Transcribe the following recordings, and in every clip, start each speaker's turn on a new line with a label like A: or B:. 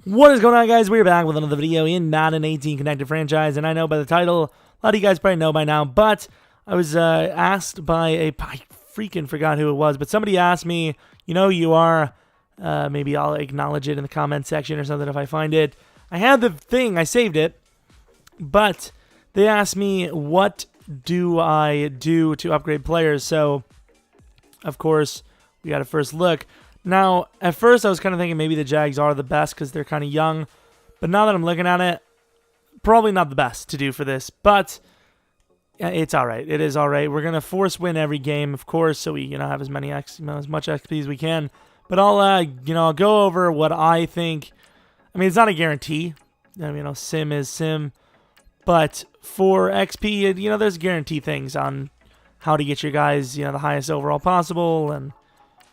A: What is going on, guys? We're back with another video in Madden 18 Connected Franchise, and I know by the title, a lot of you guys probably know by now, but I was asked by I freaking forgot who it was, but somebody asked me, you know, you are, maybe I'll acknowledge it in the comment section or something if I find it. I had the thing, I saved it, but they asked me, what do I do to upgrade players? So, of course, we got a first look. Now, at first, I was kind of thinking maybe the Jags are the best because they're kind of young. But now that I'm looking at it, probably not the best to do for this. But it's all right. It is all right. We're going to force win every game, of course, so we have as many as much XP as we can. But I'll go over what I think. I mean, it's not a guarantee. Sim is sim. But for XP, there's guarantee things on how to get your guys, the highest overall possible and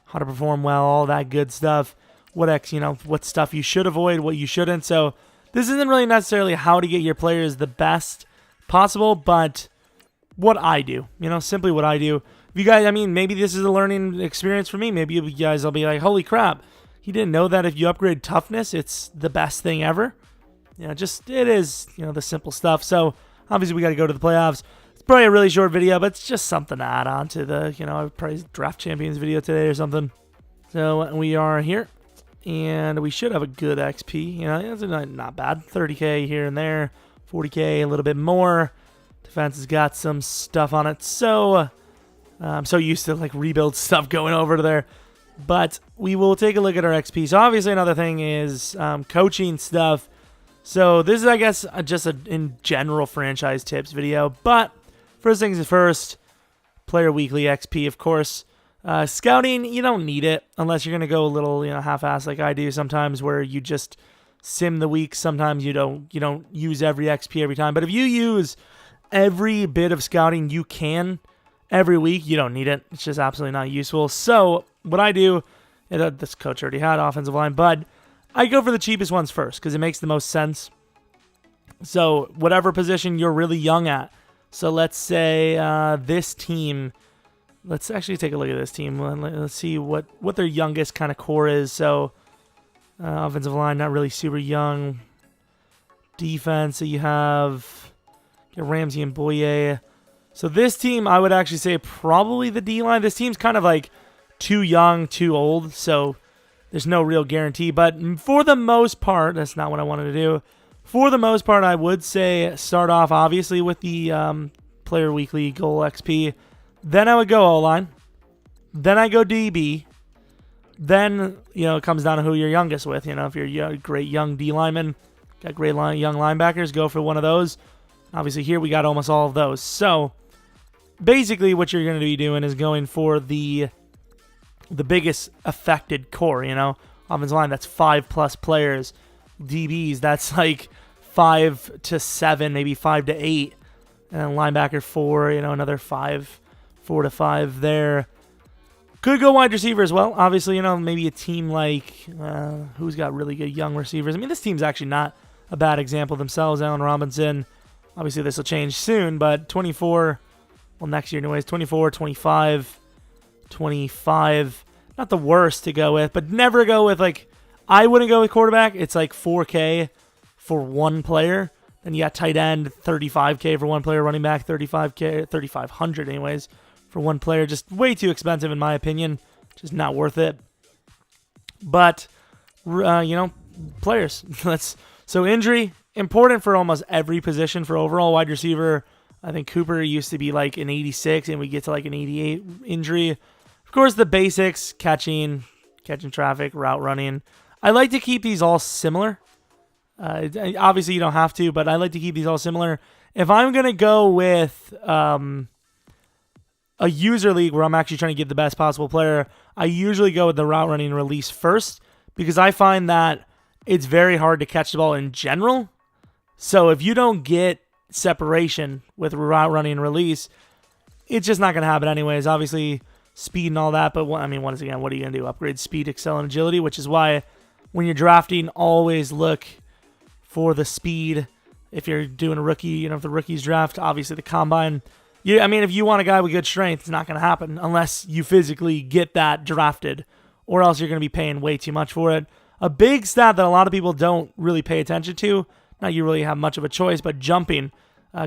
A: how to perform well, all that good stuff. What stuff you should avoid, what you shouldn't. So this isn't really necessarily how to get your players the best possible, but what I do, simply what I do. If you guys, maybe this is a learning experience for me. Maybe you guys will be like, holy crap, he didn't know that if you upgrade toughness, it's the best thing ever. It is, the simple stuff. So obviously we got to go to the playoffs. It's probably a really short video, but it's just something to add on to the, probably draft champions video today or something. So we are here, and we should have a good XP. It's not bad. 30K here and there, 40K, a little bit more. Defense has got some stuff on it. So I'm so used to rebuild stuff going over to there. But we will take a look at our XP. So obviously another thing is coaching stuff. So this is, I guess, just in general franchise tips video. But first things first, player weekly XP, of course. Scouting, you don't need it unless you're going to go a little, half-assed like I do sometimes, where you just sim the week. Sometimes you don't use every XP every time. But if you use every bit of scouting you can every week, you don't need it. It's just absolutely not useful. So what I do, this coach already had offensive line, but I go for the cheapest ones first because it makes the most sense. So whatever position you're really young at. So let's say this team, let's actually take a look at this team. Let's see what their youngest kind of core is. So offensive line, not really super young. Defense, so you have Ramsey and Boye. So this team, I would actually say probably the D-line. This team's kind of like too young, too old, so there's no real guarantee. But for the most part, that's not what I wanted to do. For the most part, I would say start off, obviously, with the player weekly goal XP. Then I would go O-line. Then I go DB. Then, it comes down to who you're youngest with. If you're a great young D-lineman, got great young linebackers, go for one of those. Obviously, here we got almost all of those. So, basically, what you're going to be doing is going for the biggest affected core, Offensive line, that's 5+ players. DBs, that's like 5 to 7, maybe 5 to 8, and then linebacker 4, another 4 to 5 there. Could go wide receiver as well. Obviously, maybe a team like who's got really good young receivers. This team's actually not a bad example themselves. Allen Robinson. Obviously, this will change soon, but 24, well, next year anyways. 24, 25, 25. Not the worst to go with, but never go with I wouldn't go with quarterback. It's like 4K for one player. Then you got tight end, 35K for one player. Running back, 35K, 3,500 anyways for one player. Just way too expensive in my opinion. Just not worth it. But players. So injury important for almost every position for overall wide receiver. I think Cooper used to be like an 86, and we get to like an 88 injury. Of course, the basics: catching traffic, route running. I like to keep these all similar. Obviously, you don't have to, but I like to keep these all similar. If I'm going to go with a user league where I'm actually trying to get the best possible player, I usually go with the route running release first because I find that it's very hard to catch the ball in general. So if you don't get separation with route running release, it's just not going to happen anyways. Obviously, speed and all that, but once again, what are you going to do? Upgrade speed, excel, and agility, which is why when you're drafting, always look for the speed. If you're doing a rookie, if the rookies draft, obviously the combine. If you want a guy with good strength, it's not going to happen unless you physically get that drafted, or else you're going to be paying way too much for it. A big stat that a lot of people don't really pay attention to, not you really have much of a choice, but jumping.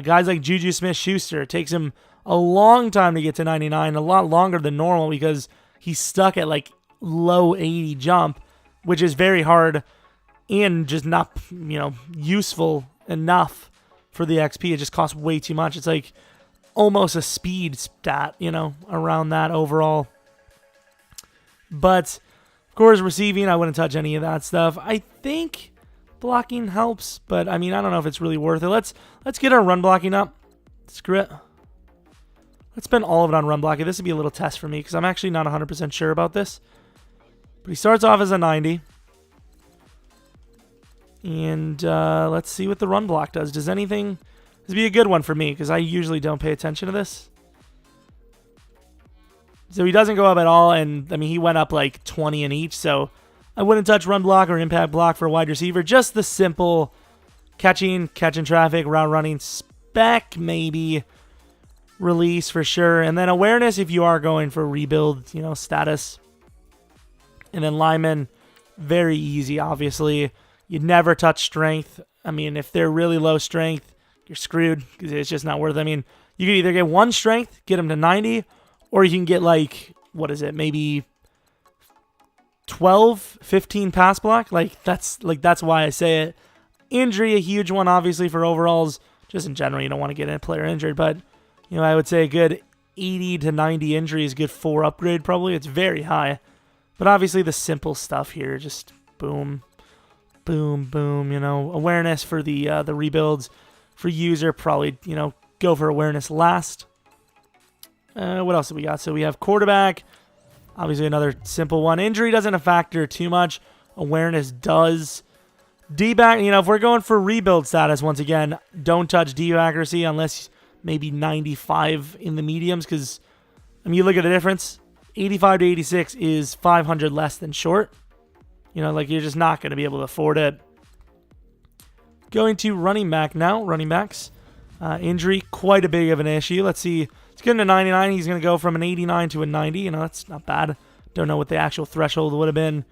A: Guys like Juju Smith-Schuster, it takes him a long time to get to 99, a lot longer than normal because he's stuck at like low 80 jump, which is very hard and just not, useful enough for the XP. It just costs way too much. It's like almost a speed stat, around that overall. But of course, receiving, I wouldn't touch any of that stuff. I think blocking helps, but I don't know if it's really worth it. Let's get our run blocking up. Screw it. Let's spend all of it on run blocking. This would be a little test for me because I'm actually not 100% sure about this. But he starts off as a 90. And let's see what the run block does. Does anything... This would be a good one for me because I usually don't pay attention to this. So he doesn't go up at all, and he went up like 20 in each, so I wouldn't touch run block or impact block for a wide receiver. Just the simple catching traffic, route running, spec maybe, release for sure, and then awareness if you are going for rebuild, status. And then linemen, very easy, obviously. You'd never touch strength. If they're really low strength, you're screwed because it's just not worth it. You could either get one strength, get them to 90, or you can get maybe 12, 15 pass block. That's why I say it. Injury, a huge one, obviously, for overalls. Just in general, you don't want to get a player injured, but I would say a good 80 to 90 injury is good 4 upgrade probably. It's very high. But obviously the simple stuff here, just boom, boom, boom, awareness for the rebuilds. For user, probably, go for awareness last. What else do we got? So we have quarterback. Obviously another simple one. Injury doesn't factor too much. Awareness does. D-back, if we're going for rebuild status, once again, don't touch D accuracy unless maybe 95 in the mediums, because, you look at the difference. 85 to 86 is 500 less than short. You're just not going to be able to afford it. Going to running back now. Running backs. Injury, quite a big of an issue. Let's see. Let's get into 99. He's going to go from an 89 to a 90. That's not bad. Don't know what the actual threshold would have been.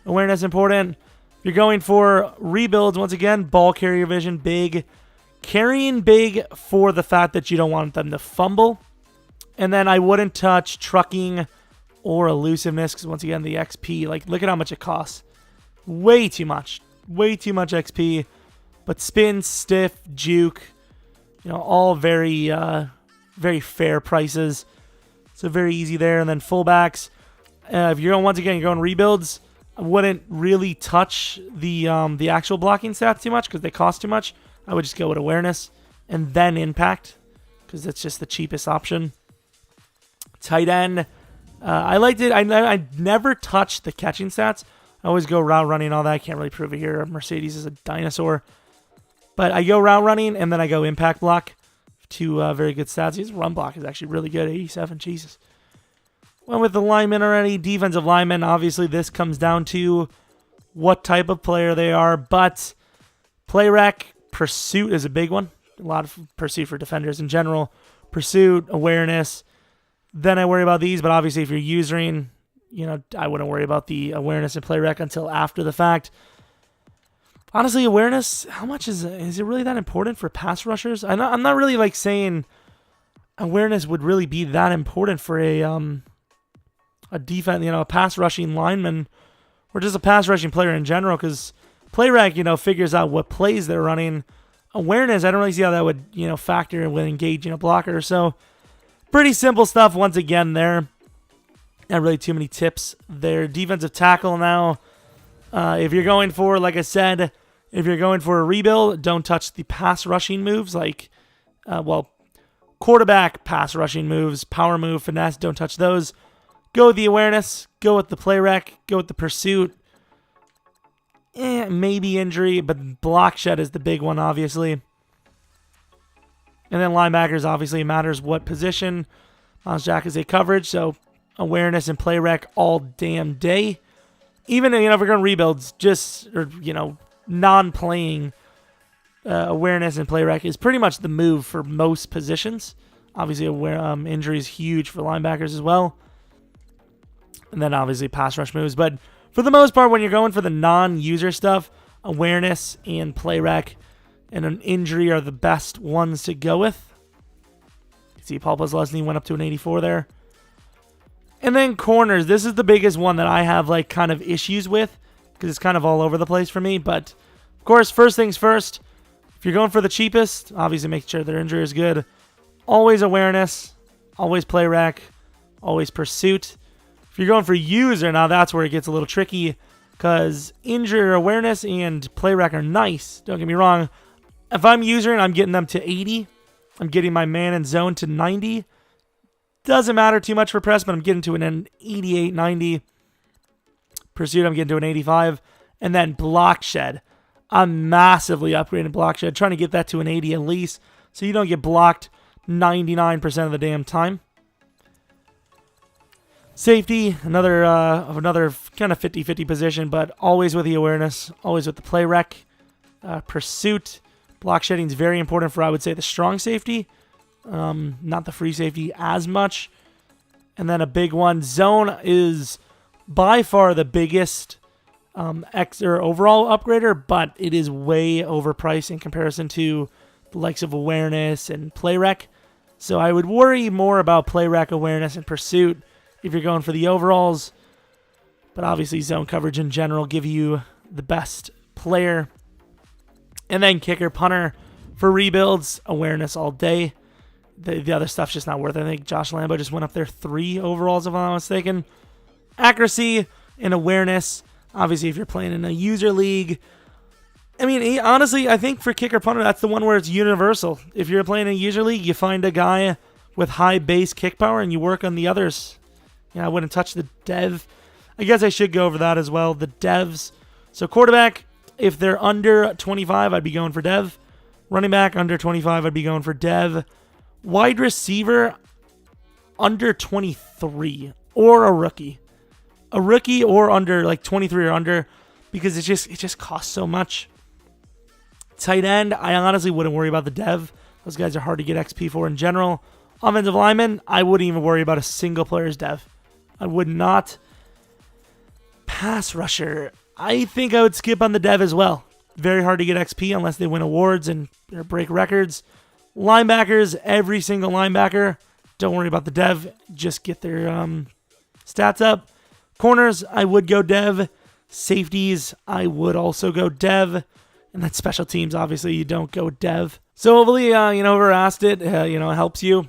A: Awareness important. If you're going for rebuilds, once again, ball carrier vision, big. Carrying big for the fact that you don't want them to fumble. And then I wouldn't touch trucking or elusiveness because, once again, the XP, look at how much it costs. Way too much. Way too much XP. But spin, stiff, juke, all very, very fair prices. So very easy there. And then fullbacks. If you're going rebuilds, I wouldn't really touch the actual blocking stats too much because they cost too much. I would just go with awareness and then impact because that's just the cheapest option. Tight end. I liked it. I never touched the catching stats. I always go route running, all that. I can't really prove it here. Mercedes is a dinosaur. But I go route running, and then I go impact block. 2 very good stats. His run block is actually really good. 87, Jesus. Went with the linemen already. Defensive linemen, obviously this comes down to what type of player they are. But play rec, pursuit is a big one. A lot of pursuit for defenders in general. Pursuit, awareness. Then I worry about these, but obviously if you're using, I wouldn't worry about the awareness and play rec until after the fact. Honestly, awareness, how much is it really that important for pass rushers? I'm not really saying awareness would really be that important for a defense, a pass rushing lineman or just a pass rushing player in general, because play rec, figures out what plays they're running. Awareness, I don't really see how that would, factor with engaging a blocker. So pretty simple stuff once again there. Not really too many tips there. Defensive tackle now. If you're going for, like I said, if you're going for a rebuild, don't touch the pass rushing moves quarterback pass rushing moves, power move, finesse, don't touch those. Go with the awareness, go with the play rec, go with the pursuit. Maybe injury, but block shed is the big one, obviously. And then linebackers, obviously, matters what position. Miles Jack is a coverage, so awareness and play rec all damn day. Even, if we're going rebuilds, non-playing awareness and play rec is pretty much the move for most positions. Obviously, injury is huge for linebackers as well. And then, obviously, pass rush moves. But For the most part, when you're going for the non-user stuff, awareness and play rec and an injury are the best ones to go with. You see, Paul Posluszny went up to an 84 there. And then corners. This is the biggest one that I have like kind of issues with because it's kind of all over the place for me. But, of course, first things first. If you're going for the cheapest, obviously make sure their injury is good. Always awareness. Always play rec. Always pursuit. If you're going for user, now that's where it gets a little tricky because injury awareness and play rec are nice. Don't get me wrong. If I'm user and I'm getting them to 80, I'm getting my man and zone to 90. Doesn't matter too much for press, but I'm getting to an 88, 90. Pursuit, I'm getting to an 85. And then block shed. I'm massively upgrading block shed, trying to get that to an 80 at least, so you don't get blocked 99% of the damn time. Safety, another kind of 50-50 position, but always with the awareness, always with the play rec. Pursuit, block shedding is very important for, I would say, the strong safety. Not the free safety as much. And then a big one, zone is by far the biggest overall upgrader, but it is way overpriced in comparison to the likes of awareness and play rec. So I would worry more about play rec, awareness, and pursuit if you're going for the overalls. But obviously zone coverage in general give you the best player. And then kicker, punter for rebuilds, awareness all day. The other stuff's just not worth it. I think Josh Lambo just went up there 3 overalls, if I'm not mistaken. Accuracy and awareness. Obviously, if you're playing in a user league. I mean, honestly, I think for kicker punter, that's the one where it's universal. If you're playing in a user league, you find a guy with high base kick power and you work on the others. Yeah, I wouldn't touch the dev. I guess I should go over that as well. The devs. So quarterback, if they're under 25, I'd be going for dev. Running back, under 25, I'd be going for dev. Wide receiver, under 23, or a rookie. A rookie or under, like 23 or under, because it just costs so much. Tight end, I honestly wouldn't worry about the dev. Those guys are hard to get XP for in general. Offensive lineman, I wouldn't even worry about a single player's dev. I would not. Pass rusher, I think I would skip on the dev as well. Very hard to get XP unless they win awards and or break records. Linebackers, every single linebacker. Don't worry about the dev. Just get their stats up. Corners, I would go dev. Safeties, I would also go dev. And then special teams, obviously, you don't go dev. So hopefully, whoever asked it, it helps you.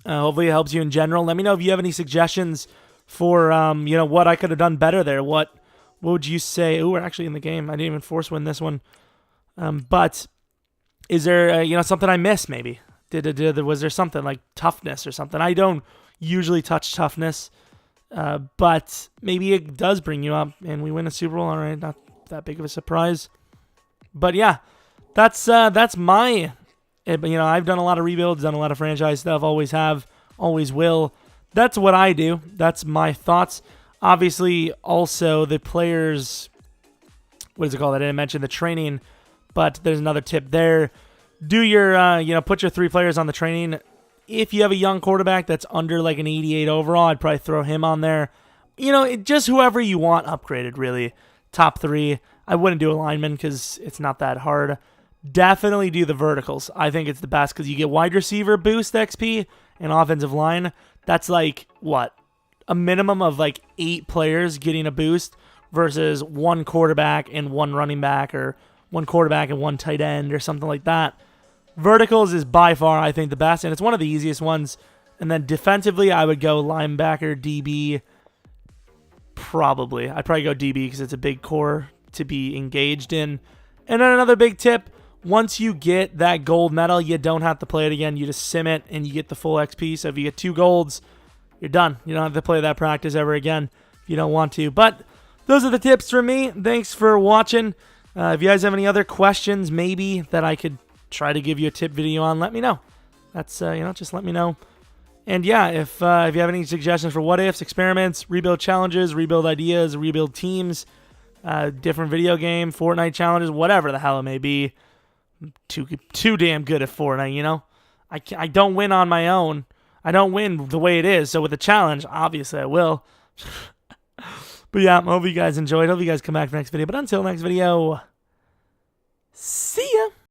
A: Hopefully it helps you in general. Let me know if you have any suggestions for, what I could have done better there. What would you say? Ooh, we're actually in the game. I didn't even force win this one. But is there, something I missed maybe? Was there something like toughness or something? I don't usually touch toughness, but maybe it does bring you up and we win a Super Bowl. All right, not that big of a surprise. But yeah, that's my, I've done a lot of rebuilds, done a lot of franchise stuff, always have, always will. That's what I do. That's my thoughts. Obviously, also the players, what is it called? I didn't mention the training, but there's another tip there. Do your, put your 3 players on the training. If you have a young quarterback that's under like an 88 overall, I'd probably throw him on there. Just whoever you want upgraded, really. Top 3. I wouldn't do a lineman because it's not that hard. Definitely do the verticals. I think it's the best because you get wide receiver boost XP and offensive line. That's like, what? A minimum of like 8 players getting a boost versus 1 quarterback and 1 running back or 1 quarterback and 1 tight end or something like that. Verticals is by far, I think, the best, and it's one of the easiest ones. And then defensively, I would go linebacker, DB, probably. I'd probably go DB because it's a big core to be engaged in. And then another big tip, once you get that gold medal, you don't have to play it again. You just sim it, and you get the full XP. So if you get 2 golds, you're done. You don't have to play that practice ever again if you don't want to. But those are the tips from me. Thanks for watching. If you guys have any other questions, maybe that I could try to give you a tip video on, let me know. That's, just let me know. And yeah, if you have any suggestions for what ifs, experiments, rebuild challenges, rebuild ideas, rebuild teams, different video game, Fortnite challenges, whatever the hell it may be, I'm too damn good at Fortnite, I don't win on my own. I don't win the way it is. So with a challenge, obviously I will. But yeah, hope you guys enjoyed. Hope you guys come back for next video. But until next video.